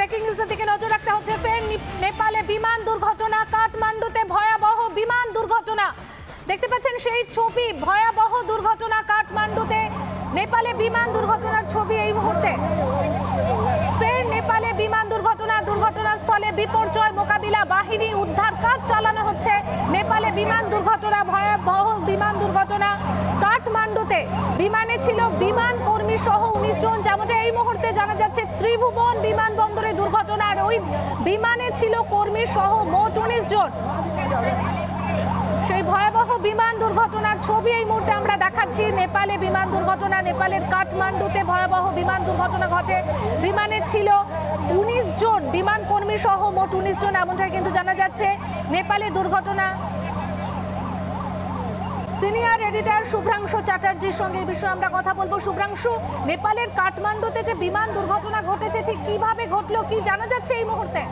Breaking নিউজের দিকে নজর রাখতে হচ্ছে। ফের নেপালে বিমান দুর্ঘটনা, কাঠমান্ডুতে ভয়াবহ বিমান দুর্ঘটনা। দেখতে পাচ্ছেন সেই ছবি, ভয়াবহ দুর্ঘটনা কাঠমান্ডুতে। নেপালে বিমান দুর্ঘটনার ছবি এই মুহূর্তে। ফের নেপালে বিমান দুর্ঘটনা, দুর্ঘটনাস্থলে বিপর্যয় মোকাবিলা বাহিনী, উদ্ধার কাজ চালানো হচ্ছে। নেপালে বিমান দুর্ঘটনা, ভয়াবহ বিমান দুর্ঘটনা কাঠমান্ডুতে। বিমানে ছিল বিমান কর্মী সহ 19 জন, যেমনটা এই মুহূর্তে জানা যাচ্ছে। ত্রিভুবন বিমানবন্দরে দুর্ঘটনা, আর ওই বিমানে ছিল কর্মী সহ মোট 19 জন। সেই ভয়াবহ বিমান দুর্ঘটনার ছবি এই মুহূর্তে আমরা দেখাচ্ছি। নেপালে বিমান দুর্ঘটনা, নেপালের কাঠমান্ডুতে ভয়াবহ বিমান দুর্ঘটনা ঘটে। বিমানে ছিল 19 জন, বিমান কর্মী সহ মোট 19 জন, এমনটাই কিন্তু জানা যাচ্ছে। নেপালে দুর্ঘটনা। সিনিয়র এডিটর শুভ্রাংশু চ্যাটার্জির সঙ্গে এই বিষয়ে আমরা কথা বলবো। শুভ্রাংশু, নেপালের কাঠমান্ডুতে যে বিমান দুর্ঘটনা ঘটেছে, ঠিক কিভাবে ঘটলো, কি জানা যাচ্ছে এই মুহূর্তে?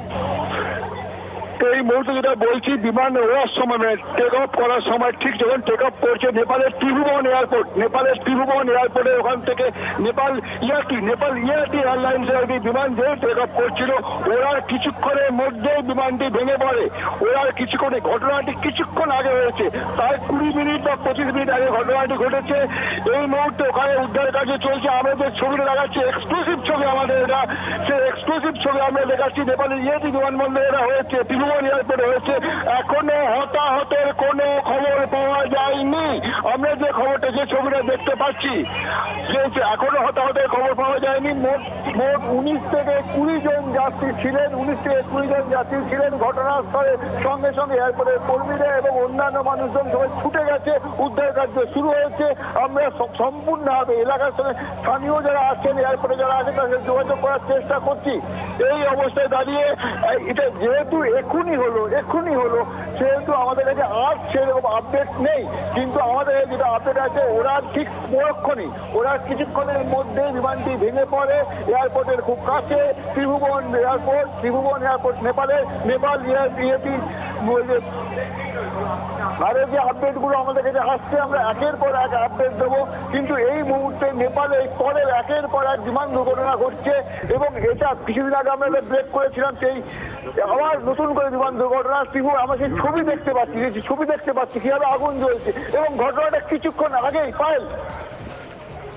এই মুহূর্তে যেটা বলছি, বিমান ওড়ার সময় টেক অফ করার সময় ঠিক যখন টেক অফ করছে নেপালের ত্রিভুবন এয়ারপোর্ট, নেপালের ত্রিভুবন এয়ারপোর্টের ওখান থেকে নেপাল ইয়াতি এয়ারলাইন্সের বিমান যে টেক অফ করছিল, ওরা কিছুক্ষণের মধ্যেই বিমানটি ভেঙে পড়ে। ওরা কিছুক্ষণে, ঘটনাটি কিছুক্ষণ আগে হয়েছে, প্রায় 20 মিনিট বা 25 মিনিট আগে ঘটনাটি ঘটেছে। এই মুহূর্তে ওখানে উদ্ধার কাজ চলছে। আমরা যে ছবিটা দেখাচ্ছি এক্সক্লুসিভ ছবি, আমাদের এটা সেই এক্সক্লুসিভ ছবি আমরা দেখাচ্ছি। নেপালের ইয়াতি বিমানবন্দরে এটা হয়েছে, ত্রিভুবন এয়ারপোর্টে হয়েছে। এখনো হতাহতের কোনো খবর পাওয়া যায়নি। আমরা যে খবরটা, যে ছবিটা দেখতে পাচ্ছি, এখনো হতাহতের খবর পাওয়া যায়নি। মোট 19 থেকে 20 জন যাত্রী ছিলেন, 19 থেকে 20 জন যাত্রী ছিলেন ঘটনাস্থলে। সঙ্গে সঙ্গে এয়ারপোর্টের কর্মীরা এবং অন্যান্য মানুষজন সবাই ছুটে গেছে, উদ্ধার কার্য শুরু হয়েছে। আমরা সম্পূর্ণভাবে এলাকার সঙ্গে স্থানীয় যারা আছেন, এয়ারপোর্টে যারা আছেন, তাদের যোগাযোগ করার চেষ্টা করছি। এই অবস্থায় দাঁড়িয়ে এটা যেহেতু এক্ষুনি হলো, সেহেতু আমাদের কাছে আর সেরকম আপডেট নেই। কিন্তু আমাদের যেটা আপডেট আছে, ওরা ঠিক পরক্ষণই, ওরা কিছুক্ষণের মধ্যে বিমানটি ভেঙে পড়ে এয়ারপোর্টের খুব কাছে। ত্রিভুবন এয়ারপোর্ট নেপাল ইয়াতি। আর যে আপডেটগুলো আমাদের কাছে আসছে, আমরা একের পর এক আপডেট দেবো। কিন্তু এই মুহূর্তে নেপালে পরের একের পর এক বিমান দুর্ঘটনা ঘটছে, এবং এটা কিছুদিন আগে আমরা ব্রেক করেছিলাম। সেই আবার নতুন করে বিমান দুর্ঘটনা। আমরা সেই ছবি দেখতে পাচ্ছি কিভাবে আগুন জ্বলছে, এবং ঘটনাটা কিছুক্ষণ আগেই পাইল।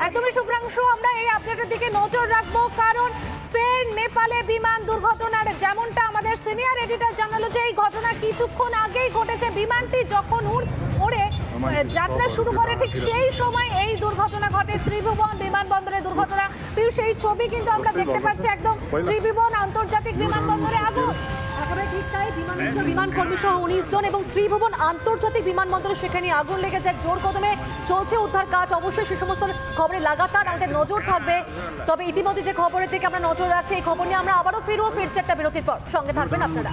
একদমই শুভ্রাংশু, আমরা এই আপডেটের দিকে নজর রাখবো, কারণ ফের নেপালে বিমান দুর্ঘটনার, যেমনটা আমাদের সিনিয়র এডিটর জানালো যে এই ঘটনা কিছুক্ষণ আগেই ঘটেছে। বিমানটি যখন উড়ে যাত্রা শুরু করে, ঠিক সেই সময় এই দুর্ঘটনা ঘটে। ত্রিভুবন বিমানবন্দরে দুর্ঘটনা। সেই ছবি কিন্তু আমরা দেখতে পাচ্ছি, একদম ত্রিভুবন আন্তর্জাতিক বিমানবন্দরে আগুন। একেবারে ঠিক তাই, বিমান কর্মী সহ 19 জন এবং ত্রিভুবন আন্তর্জাতিক বিমানবন্দরে সেখানে আগুন লেগে যায়। জোর কদমে চলছে উদ্ধার কাজ। অবশ্যই সে সমস্ত খবরে লাগাতার আমাদের নজর থাকবে। তবে ইতিমধ্যে যে খবরের দিকে আমরা নজর রাখছি, এই খবর নিয়ে আমরা আবারও ফিরছি একটা বিরতির পর। সঙ্গে থাকবেন আপনারা।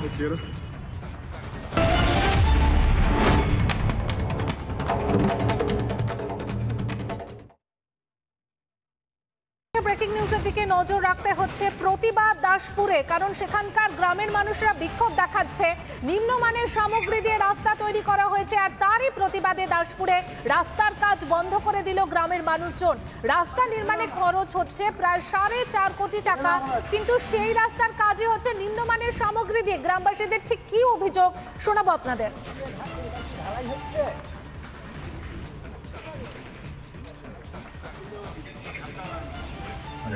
ব্রেকিং নিউজের দিকে নজর রাখতে হচ্ছে প্রতিবাদ দাসপুরে, কারণ সেখানকার গ্রামের মানুষরা বিক্ষোভ দেখাচ্ছে। নিম্নমানের সামগ্রী দিয়ে রাস্তা তৈরি করা হয়েছে, আর তারই প্রতিবাদে দাসপুরে রাস্তার কাজ বন্ধ করে দিল গ্রামের মানুষজন। রাস্তা নির্মাণে খরচ হচ্ছে প্রায় 4.5 কোটি টাকা, কিন্তু সেই রাস্তার কাজই হচ্ছে নিম্নমানের সামগ্রী দিয়ে। গ্রামবাসীদের ঠিক কি অভিযোগ শোনাবো আপনাদের।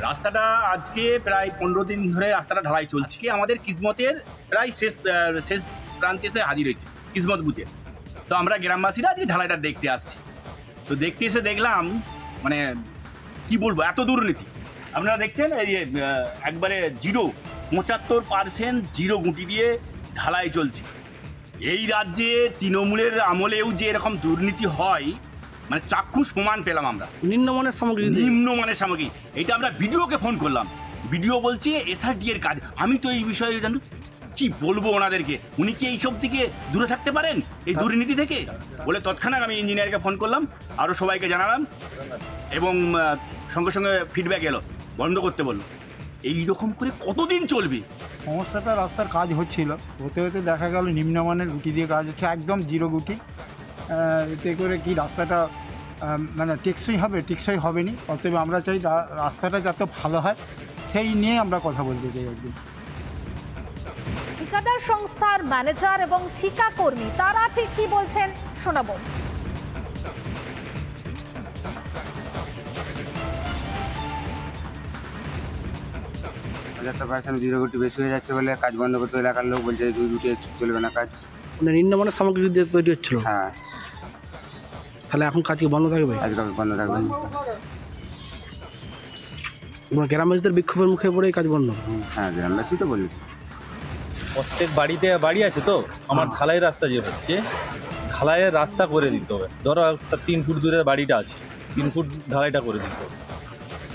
রাস্তাটা আজকে প্রায় 15 দিন ধরে রাস্তাটা ঢালাই চলছে। কি আমাদের কিসমতের প্রায় শেষ প্রান্তে এসে হাজির হয়েছে, কিসমত বুথে। তো আমরা গ্রামবাসীরা আজকে ঢালাইটা দেখতে আসছি। তো দেখতে এসে দেখলাম, মানে কি বলবো, এত দুর্নীতি। আপনারা দেখছেন এই একবারে 75% জিরো গুঁটি দিয়ে ঢালাই চলছে। এই রাজ্যে তৃণমূলের আমলেও যে এরকম দুর্নীতি হয়, মানে চাক্ষুষ প্রমাণ পেলাম আমরা। নিম্নমানের সামগ্রী। এটা আমরা বিডিওকে ফোন করলাম, বিডিও বলছে এসআরডি এর কাজ। আমি তো এই বিষয়ে জানি কি বলবো ওনাদেরকে, উনি কি এইসব থেকে দূরে থাকতে পারেন, এই দুর্নীতি থেকে? বলে তৎক্ষণাৎ আমি ইঞ্জিনিয়ারকে ফোন করলাম, আরও সবাইকে জানালাম, এবং সঙ্গে সঙ্গে ফিডব্যাক এলো, বন্ধ করতে বললো। এইরকম করে কতদিন চলবে? সমস্যাটা রাস্তার কাজ হচ্ছিল, হতে হতে দেখা গেল নিম্নমানের গুটি দিয়ে কাজ হচ্ছে, একদম জিরো গুটি। এতে করে কি রাস্তাটা মানে টেকসই হবে নি। অতএব আমরা চাই রাস্তাটা যাতে ভালো হয়, সেই নিয়ে আমরা কথা বলতে চাই একদিন। ঠিকাদার সংস্থার ম্যানেজার এবং ঠিকা কর্মী তারা ঠিক কি বলছেন শোনাবো। জিরো গুটি বেশি হয়ে যাচ্ছে বলে কাজ বন্ধ করতে এলাকার লোক বলছে 2 গুটি চলবে না কাজ। মানে নিম্নমানের সামগ্রী দিয়ে তৈরি হচ্ছিল। হ্যাঁ, তাহলে এখন কাজ কি বন্ধ থাকবে? আজকাল বন্ধ থাকবে। গ্রামবাসীদের বিক্ষোভের মুখে পড়ে কাজ বন্ধ। হ্যাঁ, গ্রামবাসী তো বলেছে। প্রত্যেক বাড়িতে বাড়ি আছে তো আমার ঢালাই রাস্তা যে হচ্ছে ঢালাইয়ের রাস্তা করে দিতে হবে। ধরো 3 ফুট দূরে বাড়িটা আছে, 3 ফুট ঢালাইটা করে দিতে হবে।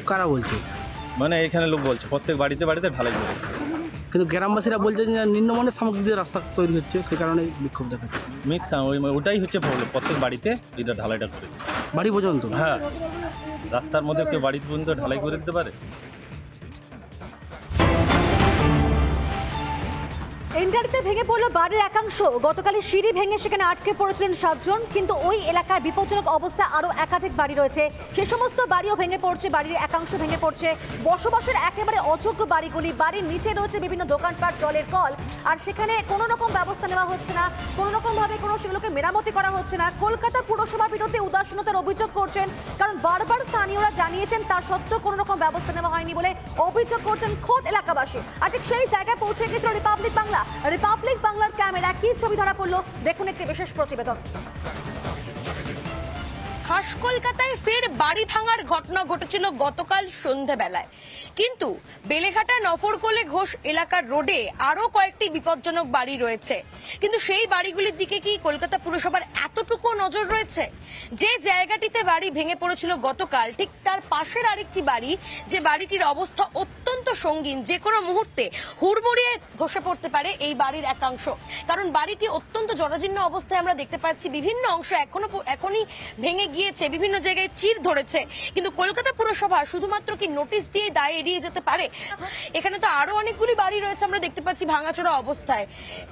কারা বলছে? মানে এখানে লোক বলছে প্রত্যেক বাড়িতে বাড়িতে ঢালাই করে দিতে হবে। কিন্তু গ্রামবাসীরা বলছে যে নিম্নমানের সামগ্রী দিয়ে রাস্তা তৈরি হচ্ছে, সেই কারণে বিক্ষোভ দেখাচ্ছে। মিথ্যা, ওটাই হচ্ছে প্রবলেম। প্রত্যেক বাড়িতে এটা ঢালাইটা করে দিতে হবে। বাড়ি পর্যন্ত? হ্যাঁ, রাস্তার মধ্যে কেউ বাড়ি পর্যন্ত ঢালাই করে দিতে পারে? এনডারিতে ভেঙে পড়লো বাড়ির একাংশ। গতকালই সিঁড়ি ভেঙে সেখানে আটকে পড়েছিলেন 7 জন, কিন্তু ওই এলাকায় বিপজ্জনক অবস্থা আরও একাধিক বাড়ি রয়েছে। সে সমস্ত বাড়িও ভেঙে পড়ছে, বাড়ির একাংশ ভেঙে পড়ছে। বসবাসের একেবারে অযোগ্য বাড়িগুলি, বাড়ির নিচে রয়েছে বিভিন্ন দোকানপাট, জলের কল, আর সেখানে কোনো রকম ব্যবস্থা নেওয়া হচ্ছে না, কোনো রকমভাবে কোনো সেগুলোকে মেরামতি করা হচ্ছে না। কলকাতা পুরসভার বিরুদ্ধে উদাসীনতার অভিযোগ করছেন, কারণ বারবার স্থানীয়রা জানিয়েছেন তা সত্ত্বেও কোনো রকম ব্যবস্থা নেওয়া হয়নি বলে অভিযোগ করছেন খোদ এলাকাবাসী। আর ঠিক সেই জায়গায় পৌঁছে গেছিল রিপাবলিক বাংলা। রিপাবলিক বাংলার ক্যামেরা কি ছবি ধরা পড়লো দেখুন একটি বিশেষ প্রতিবেদন। খাস কলকাতায় ফের বাড়ি ভাঙার ঘটনা ঘটেছিল গতকাল সন্ধ্যাবেলায়, কিন্তু বেলেঘাটা নফরকোলে ঘোষ এলাকার রোডে আরো কয়েকটি বিপজ্জনক বাড়ি রয়েছে। কিন্তু সেই বাড়িগুলির দিকে কি কলকাতা পুরসভার এতটুকু নজর রয়েছে? যে জায়গাটিতে বাড়ি ভেঙে পড়েছিল গতকাল, ঠিক তার পাশের আরেকটি বাড়ি, যে বাড়িটির অবস্থা অত্যন্ত সঙ্গীন, যে কোনো মুহূর্তে হুড়মুড়িয়ে ধসে পড়তে পারে এই বাড়ির একাংশ। কারণ বাড়িটি অত্যন্ত জরাজীর্ণ অবস্থায় আমরা দেখতে পাচ্ছি, বিভিন্ন অংশ এখনই ভেঙে গিয়েছে, বিভিন্ন জায়গায় চির ধরেছে। কিন্তু কলকাতা পুরসভা শুধুমাত্র কি নোটিশ দিয়ে দায় এড়িয়ে যেতে পারে? এখানে তো আরো অনেকগুলি বাড়ি রয়েছে আমরা দেখতে পাচ্ছি ভাঙাচোরা অবস্থায়।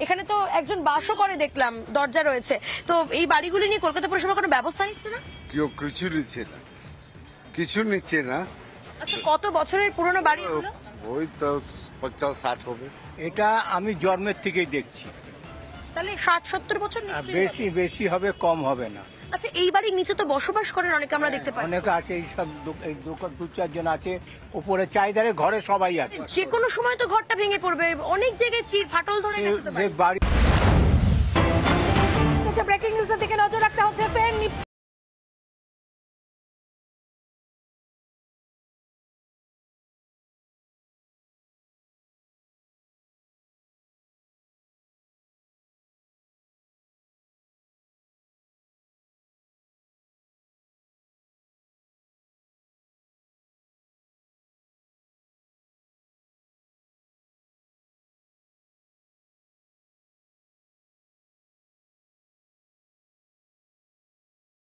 এখানে তো একজন বাসও করে দেখলাম, দরজা রয়েছে। তো এই বাড়িগুলি নিয়ে কলকাতা পুরসভা কোনো ব্যবস্থা নিচ্ছে না? কেউ কিছু নিচ্ছে না, কিছু নিচ্ছে না। আচ্ছা, কত বছরের পুরনো বাড়ি এগুলো? ওই তো 50-60 হবে। এটা আমি জন্মের থেকেই দেখছি। তাহলে 60-70 বছর নিশ্চয়ই হবে। বেশি হবে, কম হবে না। আচ্ছা, এই বাড়ির নিচে তো বসবাস করেন অনেকে, আমরা দেখতে পাই। অনেকে আছে, এইসব এই দোকান 2-4 জন আছে, উপরে চাইদারে ঘরে সবাই আছে। যে কোনো সময় তো ঘরটা ভেঙে পড়বে, অনেক জায়গায় চির ফাটল ধরে গেছে তো যে বাড়ি